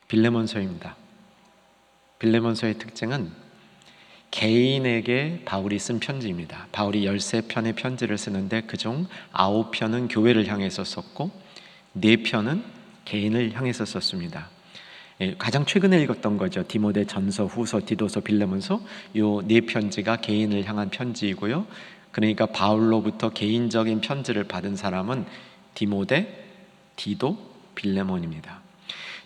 빌레몬서입니다. 빌레몬서의 특징은 개인에게 바울이 쓴 편지입니다. 바울이 13편의 편지를 쓰는데 그중 9편은 교회를 향해서 썼고 4편은 개인을 향해서 썼습니다. 가장 최근에 읽었던 거죠. 디모데 전서, 후서, 디도서, 빌레몬서. 요 4편지가 개인을 향한 편지이고요. 그러니까 바울로부터 개인적인 편지를 받은 사람은 디모데, 디도, 빌레몬입니다.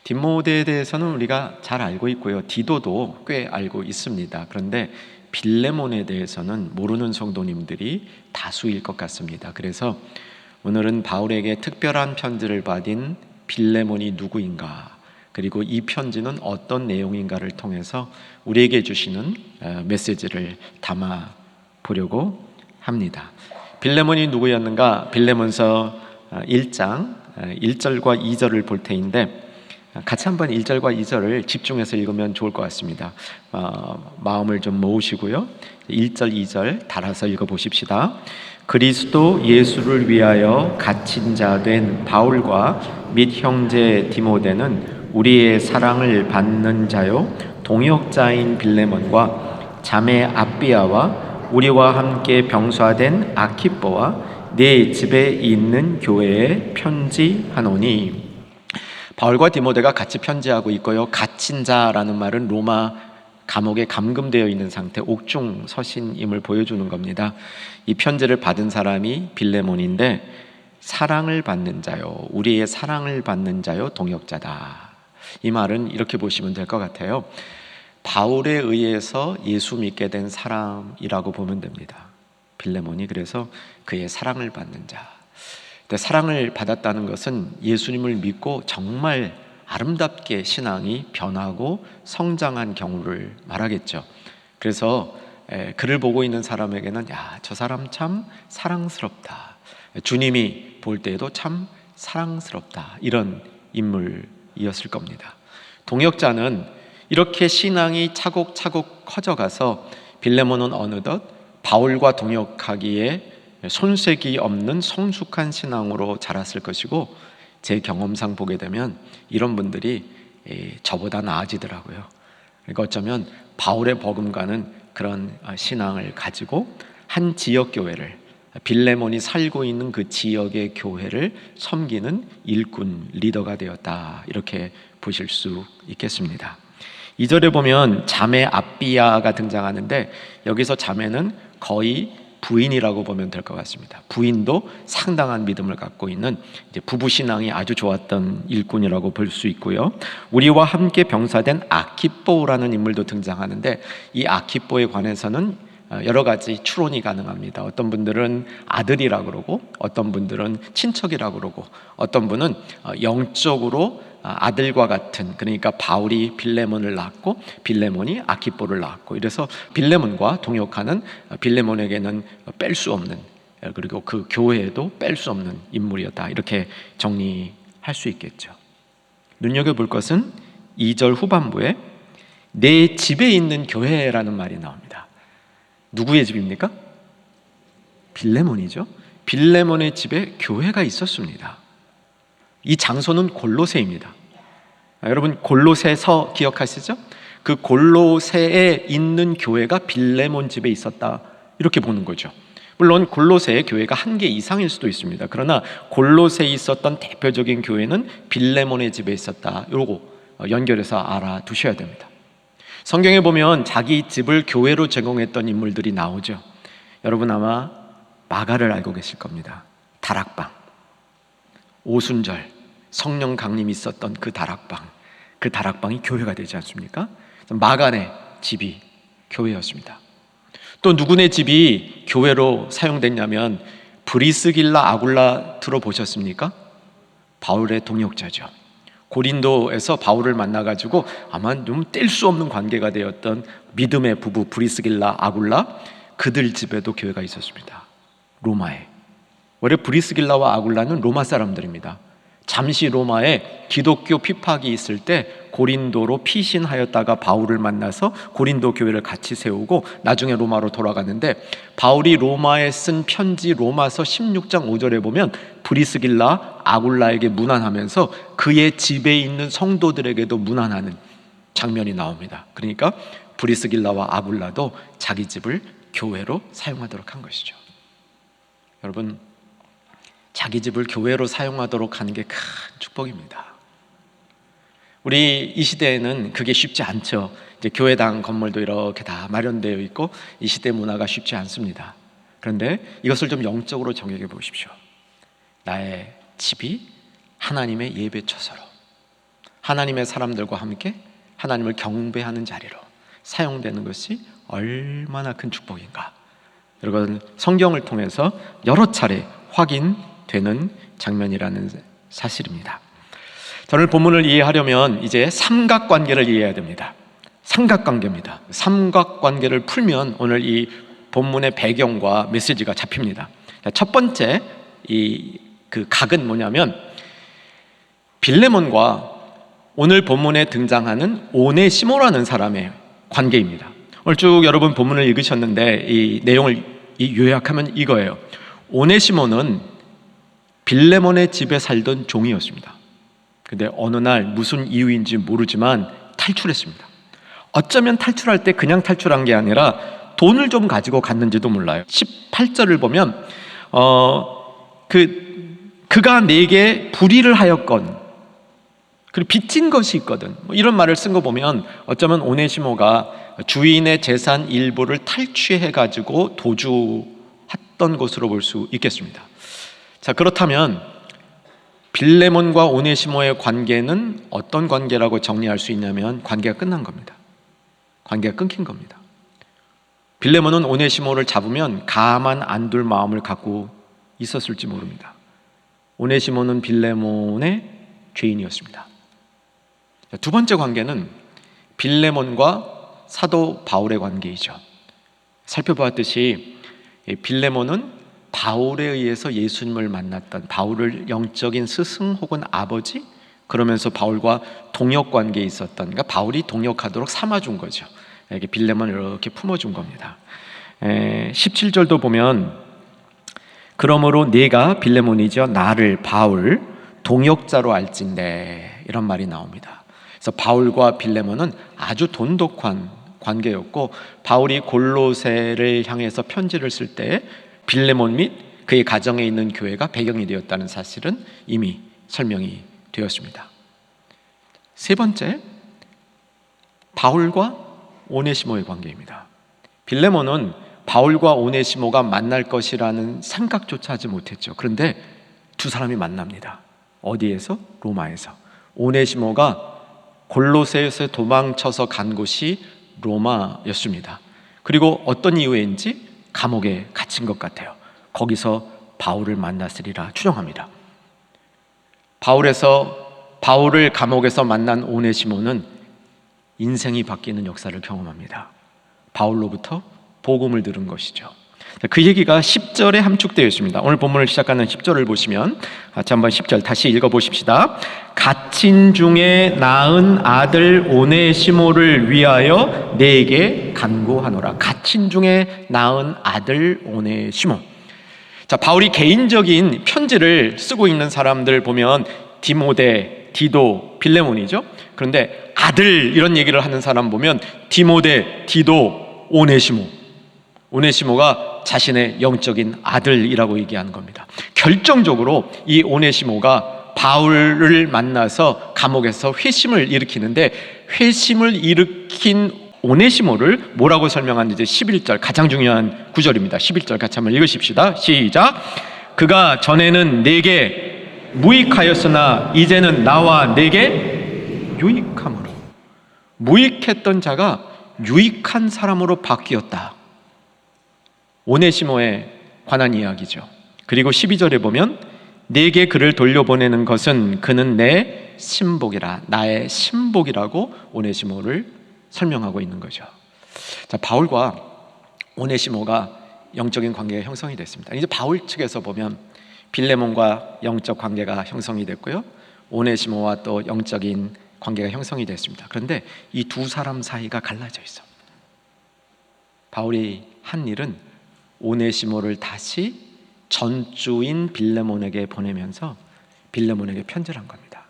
디모데에 대해서는 우리가 잘 알고 있고요. 디도도 꽤 알고 있습니다. 그런데 빌레몬에 대해서는 모르는 성도님들이 다수일 것 같습니다. 그래서 오늘은 바울에게 특별한 편지를 받은 빌레몬이 누구인가, 그리고 이 편지는 어떤 내용인가를 통해서 우리에게 주시는 메시지를 담아 보려고 합니다. 빌레몬이 누구였는가? 빌레몬서 1장 1절과 2절을 볼 테인데 같이 한번 1절과 2절을 집중해서 읽으면 좋을 것 같습니다. 마음을 좀 모으시고요. 1절, 2절 달아서 읽어보십시다. 그리스도 예수를 위하여 갇힌 자 된 바울과 및 형제 디모데는 우리의 사랑을 받는 자요 동역자인 빌레몬과 자매 아비아와 우리와 함께 병사된 아키뽀와 내 집에 있는 교회에 편지하노니. 바울과 디모데가 같이 편지하고 있고요. 갇힌 자라는 말은 로마 감옥에 감금되어 있는 상태, 옥중 서신임을 보여주는 겁니다. 이 편지를 받은 사람이 빌레몬인데 사랑을 받는 자요, 우리의 사랑을 받는 자요 동역자다. 이 말은 이렇게 보시면 될 것 같아요. 바울에 의해서 예수 믿게 된 사람이라고 보면 됩니다. 빌레몬이 그래서 그의 사랑을 받는 자. 사랑을 받았다는 것은 예수님을 믿고 정말 아름답게 신앙이 변하고 성장한 경우를 말하겠죠. 그래서 그를 보고 있는 사람에게는 야, 저 사람 참 사랑스럽다, 주님이 볼 때에도 참 사랑스럽다, 이런 인물이었을 겁니다. 동역자는 이렇게 신앙이 차곡차곡 커져가서 빌레몬은 어느덧 바울과 동역하기에 손색이 없는 성숙한 신앙으로 자랐을 것이고, 제 경험상 보게 되면 이런 분들이 저보다 나아지더라고요. 그러니까 어쩌면 바울의 버금가는 그런 신앙을 가지고 한 지역 교회를, 빌레몬이 살고 있는 그 지역의 교회를 섬기는 일꾼, 리더가 되었다, 이렇게 보실 수 있겠습니다. 2절에 보면 자매 아비아가 등장하는데 여기서 자매는 거의 부인이라고 보면 될 것 같습니다. 부인도 상당한 믿음을 갖고 있는 이제 부부 신앙이 아주 좋았던 일꾼이라고 볼 수 있고요. 우리와 함께 병사된 아키뽀라는 인물도 등장하는데 이 아키뽀에 관해서는 여러 가지 추론이 가능합니다. 어떤 분들은 아들이라고 그러고, 어떤 분들은 친척이라고 그러고, 어떤 분은 영적으로 아들과 같은, 그러니까 바울이 빌레몬을 낳았고 빌레몬이 아키뽀를 낳았고, 이래서 빌레몬과 동역하는 빌레몬에게는 뺄 수 없는, 그리고 그 교회에도 뺄 수 없는 인물이었다, 이렇게 정리할 수 있겠죠. 눈여겨볼 것은 2절 후반부에 내 집에 있는 교회라는 말이 나옵니다. 누구의 집입니까? 빌레몬이죠. 빌레몬의 집에 교회가 있었습니다. 이 장소는 골로새입니다. 여러분 골로새서 기억하시죠? 그 골로새에 있는 교회가 빌레몬 집에 있었다, 이렇게 보는 거죠. 물론 골로새의 교회가 한 개 이상일 수도 있습니다. 그러나 골로새에 있었던 대표적인 교회는 빌레몬의 집에 있었다, 이러고 연결해서 알아두셔야 됩니다. 성경에 보면 자기 집을 교회로 제공했던 인물들이 나오죠. 여러분 아마 마가를 알고 계실 겁니다. 다락방, 오순절 성령 강림이 있었던 그 다락방이 교회가 되지 않습니까? 마가네 집이 교회였습니다. 또 누구네 집이 교회로 사용됐냐면 브리스길라 아굴라 들어보셨습니까? 바울의 동역자죠. 고린도에서 바울을 만나가지고 아마 좀 뗄 수 없는 관계가 되었던 믿음의 부부 브리스길라 아굴라, 그들 집에도 교회가 있었습니다. 로마에. 원래 브리스길라와 아굴라는 로마 사람들입니다. 잠시 로마에 기독교 핍박이 있을 때 고린도로 피신하였다가 바울을 만나서 고린도 교회를 같이 세우고 나중에 로마로 돌아갔는데, 바울이 로마에 쓴 편지 로마서 16장 5절에 보면 브리스길라 아굴라에게 문안하면서 그의 집에 있는 성도들에게도 문안하는 장면이 나옵니다. 그러니까 브리스길라와 아굴라도 자기 집을 교회로 사용하도록 한 것이죠. 여러분, 자기 집을 교회로 사용하도록 하는 게 큰 축복입니다. 우리 이 시대에는 그게 쉽지 않죠. 이제 교회당 건물도 이렇게 다 마련되어 있고 이 시대 문화가 쉽지 않습니다. 그런데 이것을 좀 영적으로 정의해 보십시오. 나의 집이 하나님의 예배처소로, 하나님의 사람들과 함께 하나님을 경배하는 자리로 사용되는 것이 얼마나 큰 축복인가. 여러분, 성경을 통해서 여러 차례 확인되는 장면이라는 사실입니다. 저는 본문을 이해하려면 이제 삼각관계를 이해해야 됩니다. 삼각관계입니다. 삼각관계를 풀면 오늘 이 본문의 배경과 메시지가 잡힙니다. 첫 번째 그 각은 뭐냐면, 빌레몬과 오늘 본문에 등장하는 오네시모라는 사람의 관계입니다. 오늘 쭉 여러분 본문을 읽으셨는데 이 내용을 요약하면 이거예요. 오네시모는 빌레몬의 집에 살던 종이었습니다. 근데 어느 날 무슨 이유인지 모르지만 탈출했습니다. 어쩌면 탈출할 때 그냥 탈출한 게 아니라 돈을 좀 가지고 갔는지도 몰라요. 18절을 보면 그가 내게 불의를 하였건, 그리고 빚진 것이 있거든, 이런 말을 쓴 거 보면 어쩌면 오네시모가 주인의 재산 일부를 탈취해가지고 도주했던 것으로 볼 수 있겠습니다. 자, 그렇다면 빌레몬과 오네시모의 관계는 어떤 관계라고 정리할 수 있냐면, 관계가 끝난 겁니다. 관계가 끊긴 겁니다. 빌레몬은 오네시모를 잡으면 가만 안 둘 마음을 갖고 있었을지 모릅니다. 오네시모는 빌레몬의 죄인이었습니다. 두 번째 관계는 빌레몬과 사도 바울의 관계이죠. 살펴보았듯이 빌레몬은 바울에 의해서 예수님을 만났던, 바울을 영적인 스승 혹은 아버지, 그러면서 바울과 동역 관계에 있었던, 그러니까 바울이 동역하도록 삼아준 거죠. 이렇게 빌레몬을 이렇게 품어준 겁니다. 17절도 보면 그러므로 네가 빌레몬이죠, 나를 바울 동역자로 알진대, 이런 말이 나옵니다. 그래서 바울과 빌레몬은 아주 돈독한 관계였고, 바울이 골로새를 향해서 편지를 쓸 때 빌레몬 및 그의 가정에 있는 교회가 배경이 되었다는 사실은 이미 설명이 되었습니다. 세 번째, 바울과 오네시모의 관계입니다. 빌레몬은 바울과 오네시모가 만날 것이라는 생각조차 하지 못했죠. 그런데 두 사람이 만납니다. 어디에서? 로마에서. 오네시모가 골로새에서 도망쳐서 간 곳이 로마였습니다. 그리고 어떤 이유인지 감옥에 갇힌 것 같아요. 거기서 바울을 만났으리라 추정합니다. 바울을 감옥에서 만난 오네시모는 인생이 바뀌는 역사를 경험합니다. 바울로부터 복음을 들은 것이죠. 그 얘기가 10절에 함축되어 있습니다. 오늘 본문을 시작하는 10절을 보시면 같이 한번 10절 다시 읽어보십시다. 갇힌 중에 낳은 아들 오네시모를 위하여 내게 간구하노라. 갇힌 중에 낳은 아들 오네시모. 자, 바울이 개인적인 편지를 쓰고 있는 사람들 보면 디모데, 디도, 빌레몬이죠. 그런데 아들 이런 얘기를 하는 사람 보면 디모데, 디도, 오네시모. 오네시모가 자신의 영적인 아들이라고 얘기하는 겁니다. 결정적으로 이 오네시모가 바울을 만나서 감옥에서 회심을 일으키는데, 회심을 일으킨 오네시모를 뭐라고 설명하는지 11절, 가장 중요한 구절입니다. 11절 같이 한번 읽으십시다. 시작. 그가 전에는 내게 무익하였으나 이제는 나와 내게 유익함으로. 무익했던 자가 유익한 사람으로 바뀌었다. 오네시모에 관한 이야기죠. 그리고 12절에 보면 내게 그를 돌려보내는 것은 그는 내 신복이라, 나의 신복이라고 오네시모를 설명하고 있는 거죠. 자, 바울과 오네시모가 영적인 관계가 형성이 됐습니다. 이제 바울 측에서 보면 빌레몬과 영적 관계가 형성이 됐고요, 오네시모와 또 영적인 관계가 형성이 됐습니다. 그런데 이 두 사람 사이가 갈라져 있어. 바울이 한 일은 오네시모를 다시 전주인 빌레몬에게 보내면서 빌레몬에게 편지를 한 겁니다.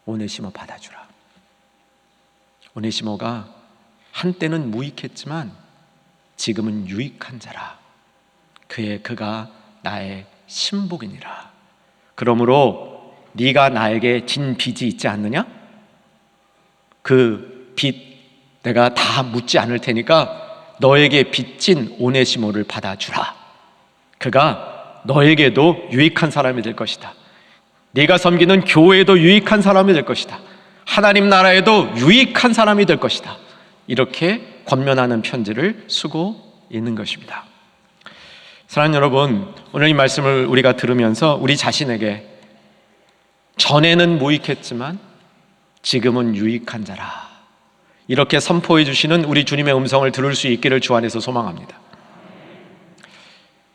오네시모 받아주라. 오네시모가 한때는 무익했지만 지금은 유익한 자라. 그가 나의 신복이니라. 그러므로 네가 나에게 진 빚이 있지 않느냐? 그 빚 내가 다 묻지 않을 테니까 너에게 빚진 오네시모를 받아주라. 그가 너에게도 유익한 사람이 될 것이다. 네가 섬기는 교회에도 유익한 사람이 될 것이다. 하나님 나라에도 유익한 사람이 될 것이다. 이렇게 권면하는 편지를 쓰고 있는 것입니다. 사랑하는 여러분, 오늘 이 말씀을 우리가 들으면서 우리 자신에게 전에는 무익했지만 지금은 유익한 자라, 이렇게 선포해 주시는 우리 주님의 음성을 들을 수 있기를 주 안에서 소망합니다.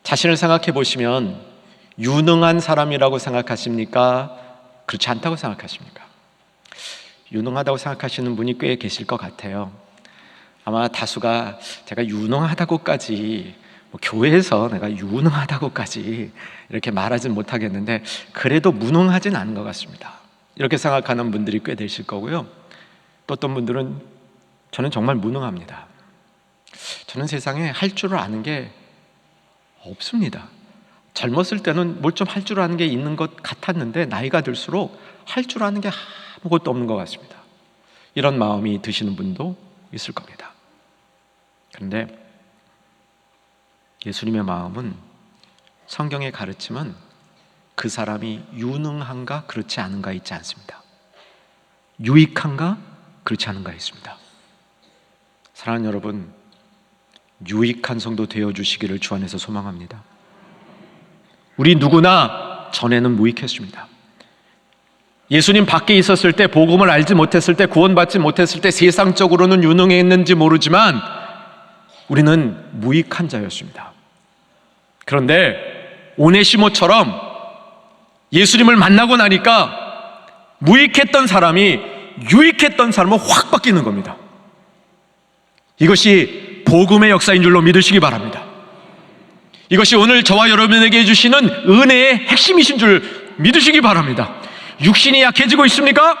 자신을 생각해 보시면 유능한 사람이라고 생각하십니까? 그렇지 않다고 생각하십니까? 유능하다고 생각하시는 분이 꽤 계실 것 같아요. 아마 다수가 제가 유능하다고까지 교회에서 내가 유능하다고까지 이렇게 말하진 못하겠는데 그래도 무능하진 않은 것 같습니다. 이렇게 생각하는 분들이 꽤 되실 거고요. 또 어떤 분들은 저는 정말 무능합니다. 저는 세상에 할 줄 아는 게 없습니다. 젊었을 때는 뭘 좀 할 줄 아는 게 있는 것 같았는데 나이가 들수록 할 줄 아는 게 아무것도 없는 것 같습니다. 이런 마음이 드시는 분도 있을 겁니다. 그런데 예수님의 마음은, 성경의 가르침은 그 사람이 유능한가 그렇지 않은가 있지 않습니다. 유익한가 그렇지 않은가 있습니다. 사랑하는 여러분, 유익한 성도 되어주시기를 주 안에서 소망합니다. 우리 누구나 전에는 무익했습니다. 예수님 밖에 있었을 때, 복음을 알지 못했을 때, 구원받지 못했을 때 세상적으로는 유능했는지 모르지만 우리는 무익한 자였습니다. 그런데 오네시모처럼 예수님을 만나고 나니까 무익했던 사람이 유익했던 사람은 확 바뀌는 겁니다. 이것이 복음의 역사인 줄로 믿으시기 바랍니다. 이것이 오늘 저와 여러분에게 해주시는 은혜의 핵심이신 줄 믿으시기 바랍니다. 육신이 약해지고 있습니까?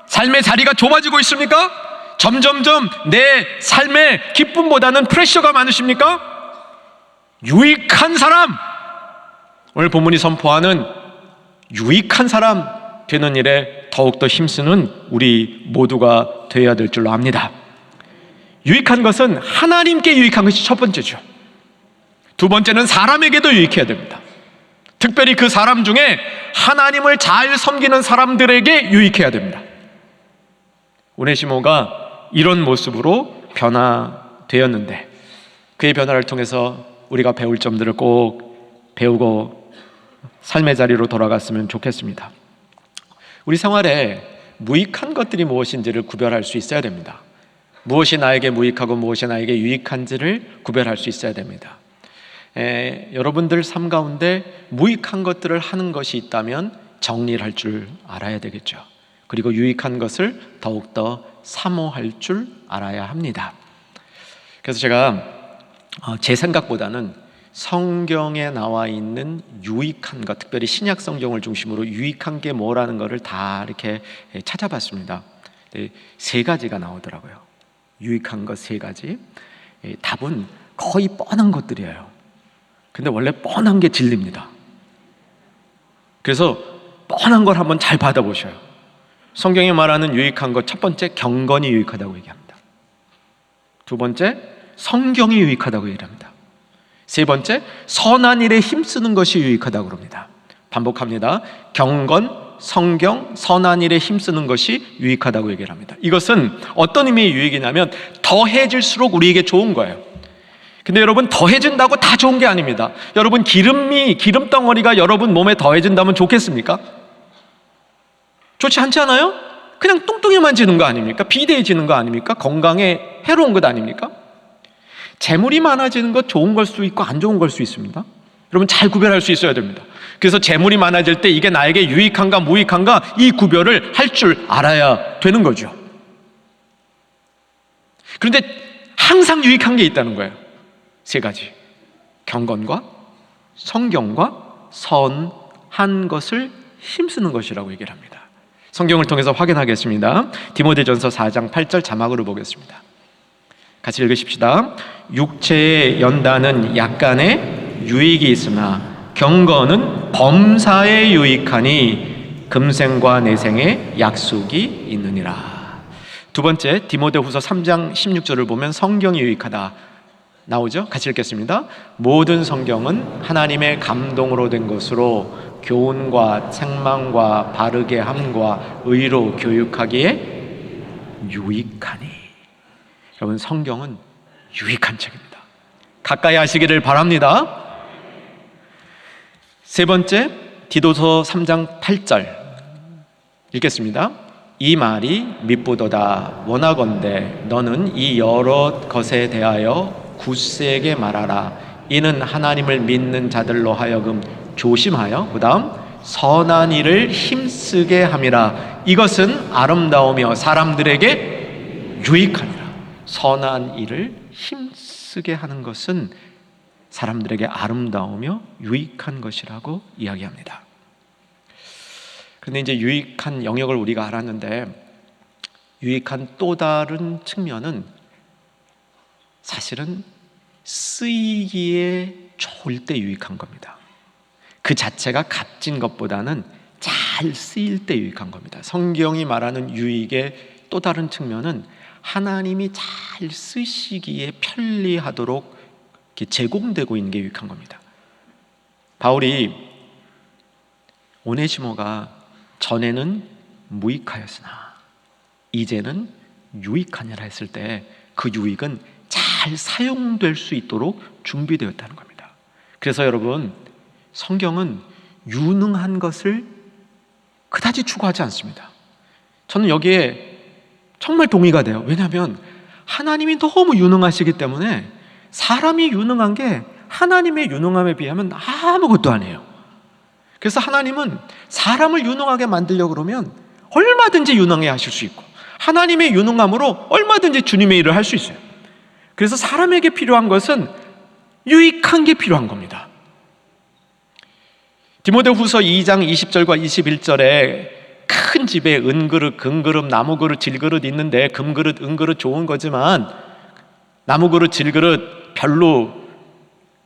삶의 자리가 좁아지고 있습니까? 점점점 내 삶의 기쁨보다는 프레셔가 많으십니까? 유익한 사람, 오늘 본문이 선포하는 유익한 사람 되는 일에 더욱더 힘쓰는 우리 모두가 되어야 될 줄로 압니다. 유익한 것은 하나님께 유익한 것이 첫 번째죠. 두 번째는 사람에게도 유익해야 됩니다. 특별히 그 사람 중에 하나님을 잘 섬기는 사람들에게 유익해야 됩니다. 오네시모가 이런 모습으로 변화되었는데 그의 변화를 통해서 우리가 배울 점들을 꼭 배우고 삶의 자리로 돌아갔으면 좋겠습니다. 우리 생활에 무익한 것들이 무엇인지를 구별할 수 있어야 됩니다. 무엇이 나에게 무익하고 무엇이 나에게 유익한지를 구별할 수 있어야 됩니다. 여러분들 삶 가운데 무익한 것들을 하는 것이 있다면 정리를 할 줄 알아야 되겠죠. 그리고 유익한 것을 더욱더 사모할 줄 알아야 합니다. 그래서 제가 제 생각보다는 성경에 나와 있는 유익한 것, 특별히 신약 성경을 중심으로 유익한 게 뭐라는 것을 다 이렇게 찾아봤습니다. 세 가지가 나오더라고요. 유익한 것 세 가지. 답은 거의 뻔한 것들이에요. 근데 원래 뻔한 게 진리입니다. 그래서 뻔한 걸 한번 잘 받아보셔요. 성경이 말하는 유익한 것, 첫 번째 경건이 유익하다고 얘기합니다. 두 번째 성경이 유익하다고 얘기합니다. 세 번째 선한 일에 힘쓰는 것이 유익하다고 합니다. 반복합니다. 경건, 성경, 선한 일에 힘쓰는 것이 유익하다고 얘기를 합니다. 이것은 어떤 의미의 유익이냐면 더해질수록 우리에게 좋은 거예요. 근데 여러분, 더해진다고 다 좋은 게 아닙니다. 여러분, 기름덩어리가 여러분 몸에 더해진다면 좋겠습니까? 좋지 않지 않아요? 그냥 뚱뚱해만지는 거 아닙니까? 비대해지는 거 아닙니까? 건강에 해로운 것 아닙니까? 재물이 많아지는 것 좋은 걸 수도 있고 안 좋은 걸 수 있습니다. 여러분 잘 구별할 수 있어야 됩니다. 그래서 재물이 많아질 때 이게 나에게 유익한가 무익한가 이 구별을 할 줄 알아야 되는 거죠. 그런데 항상 유익한 게 있다는 거예요. 세 가지: 경건과 성경과 선한 것을 힘쓰는 것이라고 얘기를 합니다. 성경을 통해서 확인하겠습니다. 디모데전서 4장 8절 자막으로 보겠습니다. 같이 읽으십시다. 육체의 연단은 약간의 유익이 있으나 경건은 범사에 유익하니 금생과 내생에 약속이 있느니라. 두 번째, 디모데후서 3장 16절을 보면 성경이 유익하다 나오죠? 같이 읽겠습니다. 모든 성경은 하나님의 감동으로 된 것으로 교훈과 책망과 바르게 함과 의로 교육하기에 유익하니. 여러분, 성경은 유익한 책입니다. 가까이 하시기를 바랍니다. 세 번째, 디도서 3장 8절 읽겠습니다. 이 말이 밉보도다. 원하건대 너는 이 여러 것에 대하여 굳세게 말하라. 이는 하나님을 믿는 자들로 하여금 조심하여, 그 다음 선한 일을 힘쓰게 함이라. 이것은 아름다우며 사람들에게 유익하니라. 선한 일을 힘쓰게 하는 것은 사람들에게 아름다우며 유익한 것이라고 이야기합니다. 그런데 이제 유익한 영역을 우리가 알았는데, 유익한 또 다른 측면은 사실은 쓰이기에 좋을 때 유익한 겁니다. 그 자체가 값진 것보다는 잘 쓰일 때 유익한 겁니다. 성경이 말하는 유익의 또 다른 측면은 하나님이 잘 쓰시기에 편리하도록 제공되고 있는 게 유익한 겁니다. 바울이 오네시모가 전에는 무익하였으나 이제는 유익하니라 했을 때 그 유익은 잘 사용될 수 있도록 준비되었다는 겁니다. 그래서 여러분, 성경은 유능한 것을 그다지 추구하지 않습니다. 저는 여기에 정말 동의가 돼요. 왜냐하면 하나님이 너무 유능하시기 때문에 사람이 유능한 게 하나님의 유능함에 비하면 아무것도 아니에요. 그래서 하나님은 사람을 유능하게 만들려고 그러면 얼마든지 유능해 하실 수 있고, 하나님의 유능함으로 얼마든지 주님의 일을 할 수 있어요. 그래서 사람에게 필요한 것은 유익한 게 필요한 겁니다. 디모데후서 2장 20절과 21절에 큰 집에 은그릇, 금그릇, 나무그릇, 질그릇 있는데 금그릇, 은그릇 좋은 거지만 나무그릇, 질그릇 별로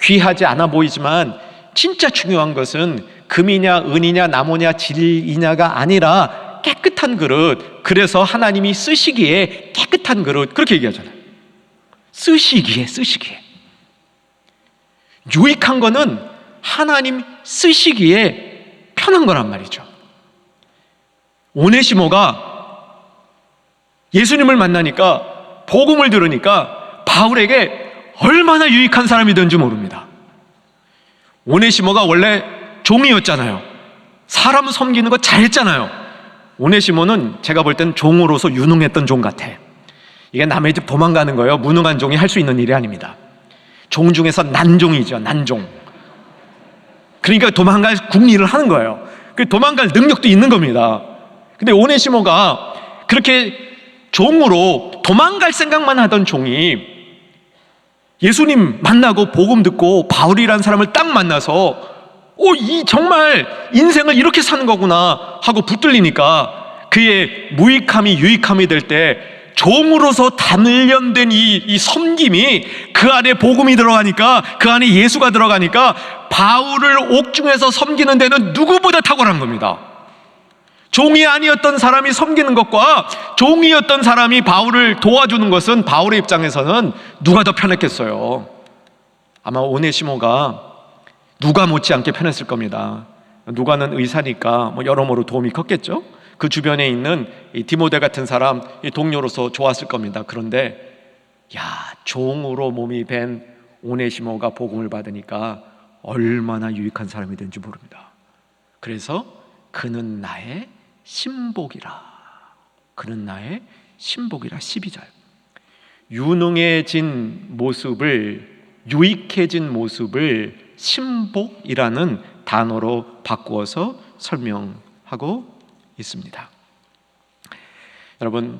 귀하지 않아 보이지만 진짜 중요한 것은 금이냐 은이냐 나무냐 질이냐가 아니라 깨끗한 그릇, 그래서 하나님이 쓰시기에 깨끗한 그릇, 그렇게 얘기하잖아요. 쓰시기에 유익한 거는 하나님 쓰시기에 편한 거란 말이죠. 오네시모가 예수님을 만나니까, 복음을 들으니까 바울에게 얼마나 유익한 사람이 되는지 모릅니다. 오네시모가 원래 종이었잖아요. 사람 섬기는 거 잘했잖아요. 오네시모는 제가 볼 때는 종으로서 유능했던 종 같아. 이게 남의 집 도망가는 거예요. 무능한 종이 할 수 있는 일이 아닙니다. 종 중에서 난종이죠. 난종. 그러니까 도망갈 국리를 하는 거예요. 도망갈 능력도 있는 겁니다. 근데 오네시모가 그렇게 종으로 도망갈 생각만 하던 종이 예수님 만나고 복음 듣고 바울이라는 사람을 딱 만나서 이 정말 인생을 이렇게 사는 거구나 하고 붙들리니까 그의 무익함이 유익함이 될 때 종으로서 단련된 이 섬김이 그 안에 복음이 들어가니까, 그 안에 예수가 들어가니까 바울을 옥중에서 섬기는 데는 누구보다 탁월한 겁니다. 종이 아니었던 사람이 섬기는 것과 종이었던 사람이 바울을 도와주는 것은 바울의 입장에서는 누가 더 편했겠어요? 아마 오네시모가 누가 못지않게 편했을 겁니다. 누가는 의사니까 여러모로 도움이 컸겠죠. 그 주변에 있는 이 디모데 같은 사람, 이 동료로서 좋았을 겁니다. 그런데 종으로 몸이 밴 오네시모가 복음을 받으니까 얼마나 유익한 사람이 되는지 모릅니다. 그래서 그는 나의 신복이라. 그는 나의 신복이라. 12절. 유능해진 모습을, 유익해진 모습을 신복이라는 단어로 바꾸어서 설명하고 있습니다. 여러분,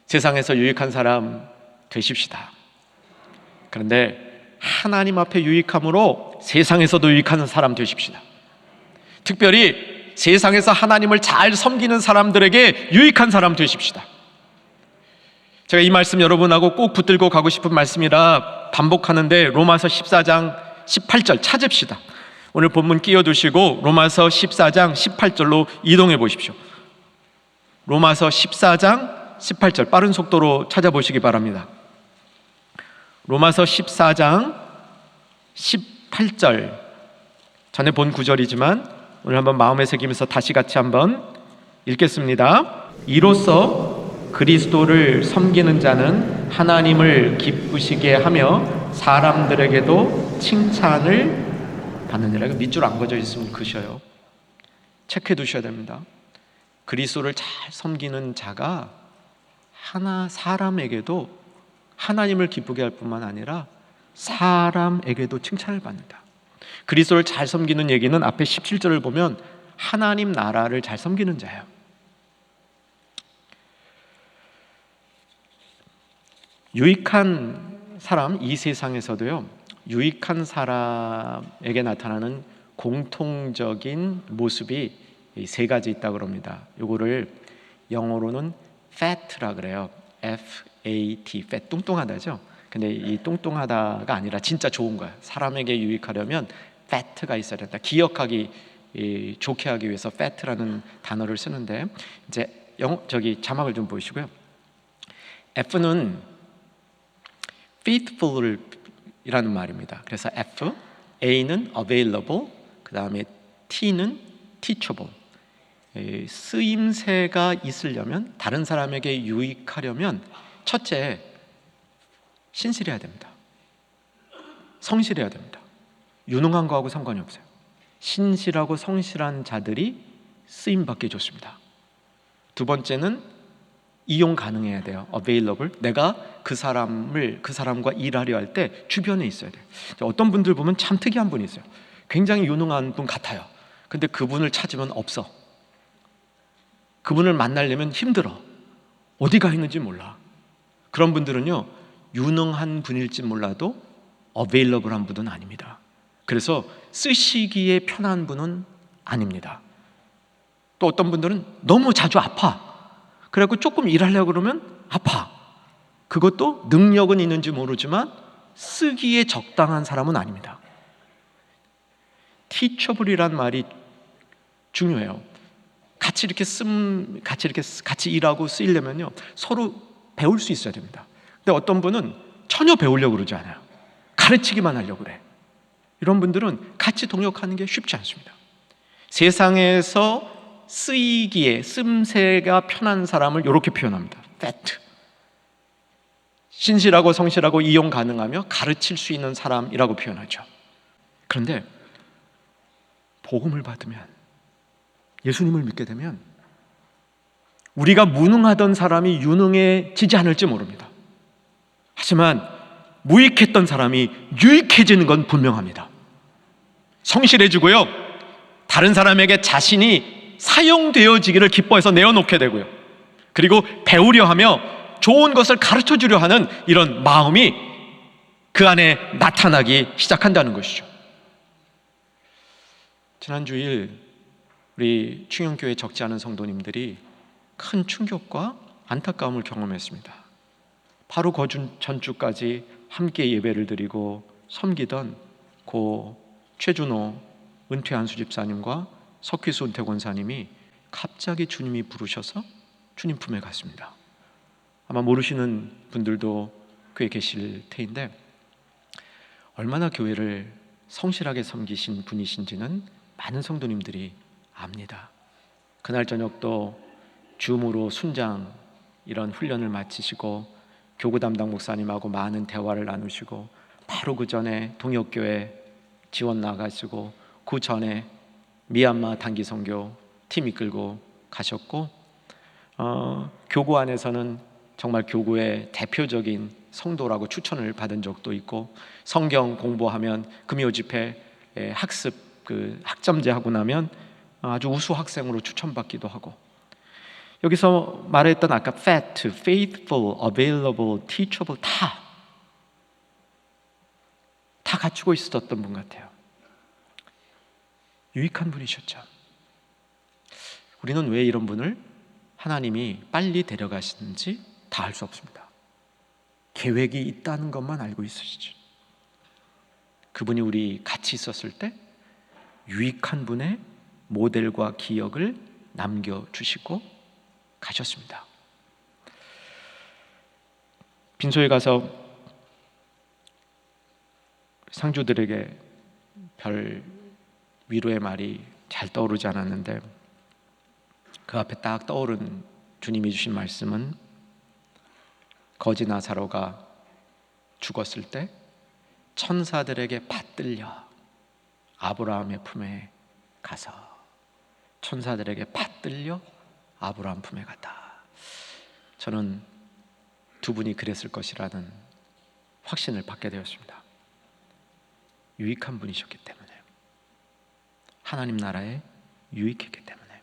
세상에서 유익한 사람 되십시다. 그런데 하나님 앞에 유익함으로 세상에서도 유익한 사람 되십시다. 특별히 세상에서 하나님을 잘 섬기는 사람들에게 유익한 사람 되십시다. 제가 이 말씀 여러분하고 꼭 붙들고 가고 싶은 말씀이라 반복하는데, 로마서 14장 18절 찾읍시다. 오늘 본문 끼워두시고 로마서 14장 18절로 이동해 보십시오. 로마서 14장 18절 빠른 속도로 찾아보시기 바랍니다. 로마서 14장 18절, 전에 본 구절이지만 오늘 한번 마음에 새기면서 다시 같이 한번 읽겠습니다. 이로써 그리스도를 섬기는 자는 하나님을 기쁘시게 하며 사람들에게도 칭찬을 받느니라. 밑줄 안 그어져 있으면 그셔요. 체크해 두셔야 됩니다. 그리스도를 잘 섬기는 자가 사람에게도 하나님을 기쁘게 할 뿐만 아니라 사람에게도 칭찬을 받는다. 그리스도를 잘 섬기는 얘기는 앞에 17절을 보면 하나님 나라를 잘 섬기는 자예요. 유익한 사람, 이 세상에서도요, 유익한 사람에게 나타나는 공통적인 모습이 세 가지 있다고 합니다. 요거를 영어로는 fat라 그래요. F-A-T, fat, 뚱뚱하다죠. 근데 이 뚱뚱하다가 아니라 진짜 좋은 거예요. 사람에게 유익하려면 fat가 있어야 된다. 기억하기 좋게 하기 위해서 fat라는 단어를 쓰는데, 이제 자막을 좀 보시고요. F는 faithful 이라는 말입니다. 그래서 F, A는 available, 그 다음에 T는 teachable. 쓰임새가 있으려면, 다른 사람에게 유익하려면 첫째, 신실해야 됩니다. 성실해야 됩니다. 유능한 거하고 상관이 없어요. 신실하고 성실한 자들이 쓰임받기 좋습니다. 두 번째는 이용 가능해야 돼요. available. 내가 그 사람과 일하려 할 때 주변에 있어야 돼요. 어떤 분들 보면 참 특이한 분이 있어요. 굉장히 유능한 분 같아요. 근데 그분을 찾으면 없어. 그분을 만나려면 힘들어. 어디가 있는지 몰라. 그런 분들은요, 유능한 분일지 몰라도 available한 분은 아닙니다. 그래서 쓰시기에 편한 분은 아닙니다. 또 어떤 분들은 너무 자주 아파. 그래갖고 조금 일하려고 그러면 아파. 그것도 능력은 있는지 모르지만 쓰기에 적당한 사람은 아닙니다. teachable이란 말이 중요해요. 같이 일하고 쓰이려면요, 서로 배울 수 있어야 됩니다. 근데 어떤 분은 전혀 배우려고 그러지 않아요. 가르치기만 하려고 그래. 이런 분들은 같이 동역하는 게 쉽지 않습니다. 세상에서 쓰이기에 씀새가 편한 사람을 이렇게 표현합니다. fat. 신실하고 성실하고 이용 가능하며 가르칠 수 있는 사람이라고 표현하죠. 그런데 복음을 받으면, 예수님을 믿게 되면 우리가 무능하던 사람이 유능해지지 않을지 모릅니다. 하지만 무익했던 사람이 유익해지는 건 분명합니다. 성실해지고요, 다른 사람에게 자신이 사용되어지기를 기뻐해서 내어놓게 되고요, 그리고 배우려 하며 좋은 것을 가르쳐주려 하는 이런 마음이 그 안에 나타나기 시작한다는 것이죠. 지난 주일 우리 충영교회 적지 않은 성도님들이 큰 충격과 안타까움을 경험했습니다. 바로 그 전주까지 함께 예배를 드리고 섬기던 고 최준호 은퇴한 수집사님과 석휘수 은퇴 권사님이 갑자기 주님이 부르셔서 주님 품에 갔습니다. 아마 모르시는 분들도 꽤 계실 테인데, 얼마나 교회를 성실하게 섬기신 분이신지는 많은 성도님들이 압니다. 그날 저녁도 줌으로 순장 이런 훈련을 마치시고 교구 담당 목사님하고 많은 대화를 나누시고, 바로 그 전에 동역교회 지원 나가시고, 그 전에 미얀마 단기 선교 팀 이끌고 가셨고, 교구 안에서는 정말 교구의 대표적인 성도라고 추천을 받은 적도 있고, 성경 공부하면 금요 집회 학습 그 학점제 하고 나면 아주 우수 학생으로 추천받기도 하고, 여기서 말했던 아까 fat, faithful, available, teachable 다 갖추고 있었던 분 같아요. 유익한 분이셨죠. 우리는 왜 이런 분을 하나님이 빨리 데려가시는지 다 알 수 없습니다. 계획이 있다는 것만 알고 있으시죠. 그분이 우리 같이 있었을 때 유익한 분의 모델과 기억을 남겨주시고 가셨습니다. 빈소에 가서 상주들에게 별 위로의 말이 잘 떠오르지 않았는데, 그 앞에 딱 떠오른 주님이 주신 말씀은 거지 나사로가 죽었을 때 천사들에게 받들려 아브라함의 품에 가서, 천사들에게 받들려 아브라함 품에 갔다. 저는 두 분이 그랬을 것이라는 확신을 받게 되었습니다. 유익한 분이셨기 때문에, 하나님 나라에 유익했기 때문에.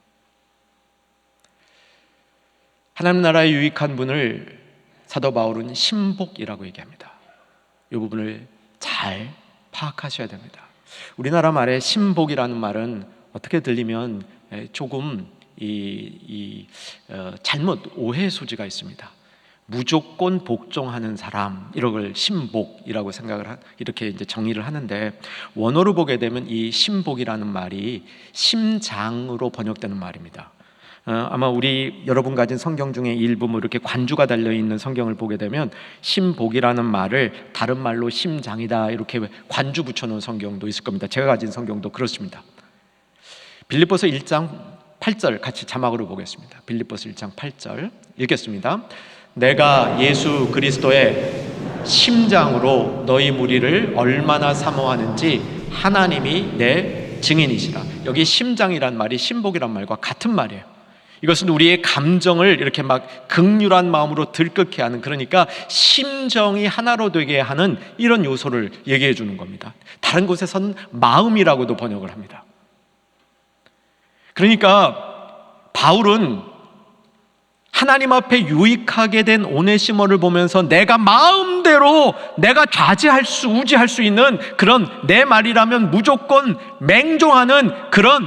하나님 나라에 유익한 분을 사도 바울은 신복이라고 얘기합니다. 이 부분을 잘 파악하셔야 됩니다. 우리나라 말에 신복이라는 말은 어떻게 들리면 조금 잘못 오해 소지가 있습니다. 무조건 복종하는 사람, 이런 걸 신복이라고 이렇게 이제 정의를 하는데, 원어로 보게 되면 이 신복이라는 말이 심장으로 번역되는 말입니다. 아마 여러분 가진 성경 중에 일부 이렇게 관주가 달려 있는 성경을 보게 되면 신복이라는 말을 다른 말로 심장이다 이렇게 관주 붙여놓은 성경도 있을 겁니다. 제가 가진 성경도 그렇습니다. 빌립보서 1장 8절 같이 자막으로 보겠습니다. 빌립보서 1장 8절 읽겠습니다. 내가 예수 그리스도의 심장으로 너희 무리를 얼마나 사모하는지 하나님이 내 증인이시라. 여기 심장이란 말이 신복이란 말과 같은 말이에요. 이것은 우리의 감정을 이렇게 막 극률한 마음으로 들끓게 하는, 그러니까 심정이 하나로 되게 하는 이런 요소를 얘기해 주는 겁니다. 다른 곳에서는 마음이라고도 번역을 합니다. 그러니까 바울은 하나님 앞에 유익하게 된 오네시모를 보면서 내가 마음대로 내가 우지할 수 있는 그런, 내 말이라면 무조건 맹종하는 그런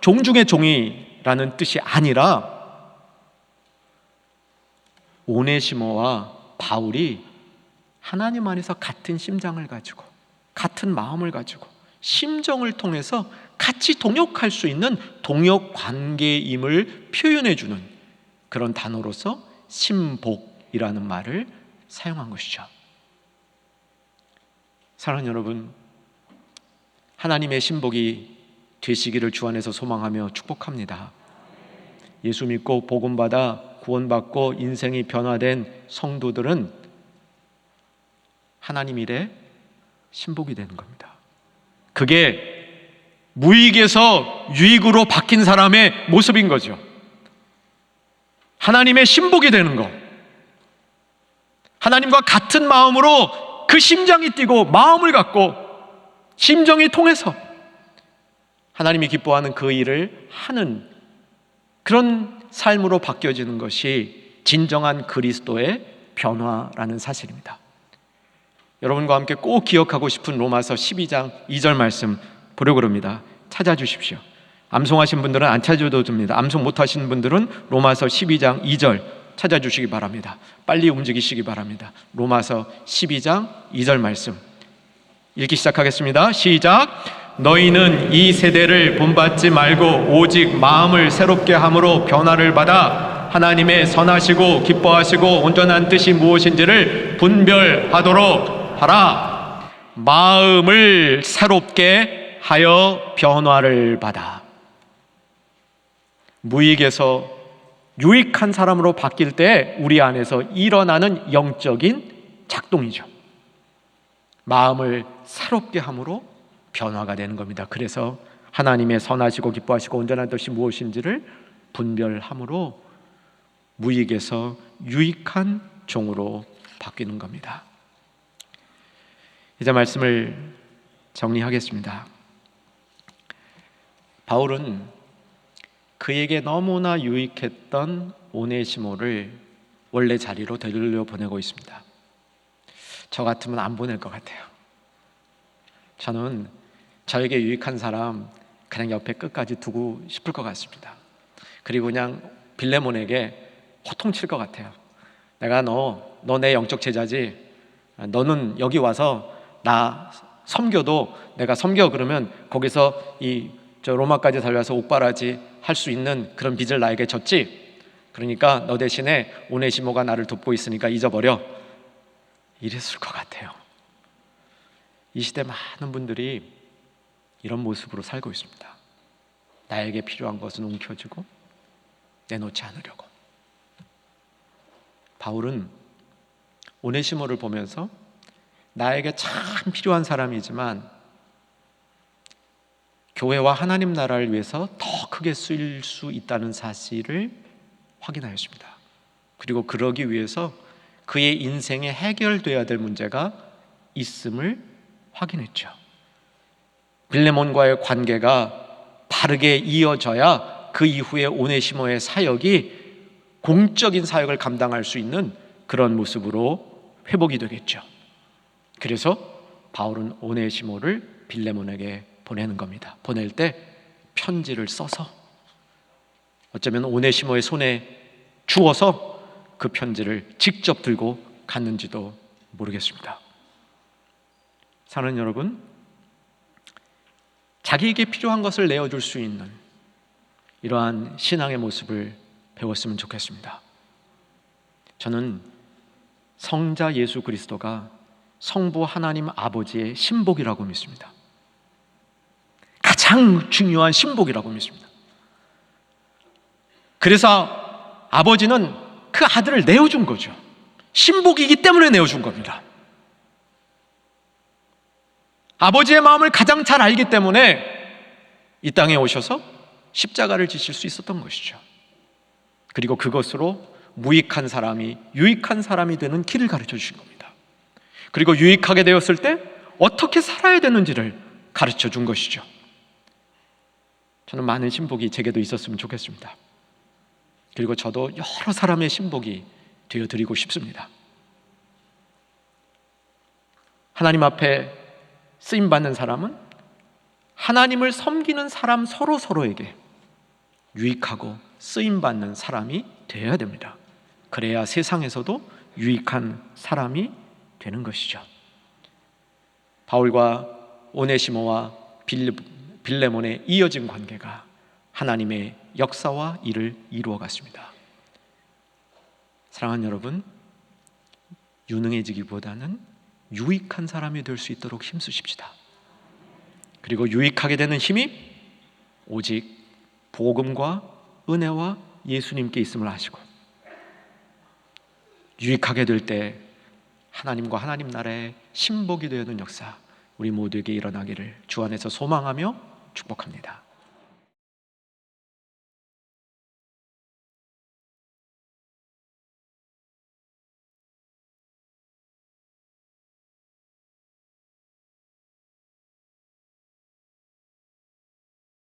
종 중의 종이라는 뜻이 아니라, 오네시모와 바울이 하나님 안에서 같은 심장을 가지고 같은 마음을 가지고 심정을 통해서 같이 동역할 수 있는 동역 관계임을 표현해 주는 그런 단어로서 신복이라는 말을 사용한 것이죠. 사랑하는 여러분, 하나님의 신복이 되시기를 주 안에서 소망하며 축복합니다. 예수 믿고 복음받아 구원받고 인생이 변화된 성도들은 하나님 일에 신복이 되는 겁니다. 그게 무익에서 유익으로 바뀐 사람의 모습인 거죠. 하나님의 신복이 되는 것, 하나님과 같은 마음으로 그 심장이 뛰고 마음을 갖고 심정이 통해서 하나님이 기뻐하는 그 일을 하는 그런 삶으로 바뀌어지는 것이 진정한 그리스도의 변화라는 사실입니다. 여러분과 함께 꼭 기억하고 싶은 로마서 12장 2절 말씀 보려고 합니다. 찾아주십시오. 암송하신 분들은 안 찾아도 됩니다. 암송 못하신 분들은 로마서 12장 2절 찾아주시기 바랍니다. 빨리 움직이시기 바랍니다. 로마서 12장 2절 말씀 읽기 시작하겠습니다. 시작. 너희는 이 세대를 본받지 말고 오직 마음을 새롭게 함으로 변화를 받아 하나님의 선하시고 기뻐하시고 온전한 뜻이 무엇인지를 분별하도록 하라. 마음을 새롭게 하여 변화를 받아. 무익에서 유익한 사람으로 바뀔 때 우리 안에서 일어나는 영적인 작동이죠. 마음을 새롭게 함으로 변화가 되는 겁니다. 그래서 하나님의 선하시고 기뻐하시고 온전한 뜻이 무엇인지를 분별함으로 무익에서 유익한 종으로 바뀌는 겁니다. 이제 말씀을 정리하겠습니다. 바울은 그에게 너무나 유익했던 오네시모를 원래 자리로 데리러 보내고 있습니다. 저 같으면 안 보낼 것 같아요. 저는 저에게 유익한 사람 그냥 옆에 끝까지 두고 싶을 것 같습니다. 그리고 그냥 빌레몬에게 호통칠 것 같아요. 내가 너 내 영적 제자지? 너는 여기 와서 나 섬겨도 내가 섬겨 그러면 거기서 저 로마까지 달려와서 옥바라지 할 수 있는 그런 빚을 나에게 졌지? 그러니까 너 대신에 오네시모가 나를 돕고 있으니까 잊어버려. 이랬을 것 같아요. 이 시대 많은 분들이 이런 모습으로 살고 있습니다. 나에게 필요한 것은 움켜쥐고 내놓지 않으려고. 바울은 오네시모를 보면서 나에게 참 필요한 사람이지만 교회와 하나님 나라를 위해서 더 크게 쓰일 수 있다는 사실을 확인하였습니다. 그리고 그러기 위해서 그의 인생에 해결돼야 될 문제가 있음을 확인했죠. 빌레몬과의 관계가 바르게 이어져야 그 이후에 오네시모의 사역이 공적인 사역을 감당할 수 있는 그런 모습으로 회복이 되겠죠. 그래서 바울은 오네시모를 빌레몬에게 보내는 겁니다. 보낼 때 편지를 써서 어쩌면 오네시모의 손에 주어서 그 편지를 직접 들고 갔는지도 모르겠습니다. 사랑하는 여러분, 자기에게 필요한 것을 내어줄 수 있는 이러한 신앙의 모습을 배웠으면 좋겠습니다. 저는 성자 예수 그리스도가 성부 하나님 아버지의 신복이라고 믿습니다. 가장 중요한 신복이라고 믿습니다. 그래서 아버지는 그 아들을 내어준 거죠. 신복이기 때문에 내어준 겁니다. 아버지의 마음을 가장 잘 알기 때문에 이 땅에 오셔서 십자가를 지실 수 있었던 것이죠. 그리고 그것으로 무익한 사람이 유익한 사람이 되는 길을 가르쳐 주신 겁니다. 그리고 유익하게 되었을 때 어떻게 살아야 되는지를 가르쳐 준 것이죠. 저는 많은 신복이 제게도 있었으면 좋겠습니다. 그리고 저도 여러 사람의 신복이 되어드리고 싶습니다. 하나님 앞에 쓰임받는 사람은 하나님을 섬기는 사람 서로에게 유익하고 쓰임받는 사람이 되어야 됩니다. 그래야 세상에서도 유익한 사람이 되는 것이죠. 바울과 오네시모와 빌레몬의 이어진 관계가 하나님의 역사와 일을 이루어갔습니다. 사랑하는 여러분, 유능해지기보다는 유익한 사람이 될 수 있도록 힘쓰십시다. 그리고 유익하게 되는 힘이 오직 복음과 은혜와 예수님께 있음을 아시고, 유익하게 될 때 하나님과 하나님 나라의 신복이 되는 역사 우리 모두에게 일어나기를 주 안에서 소망하며 축복합니다.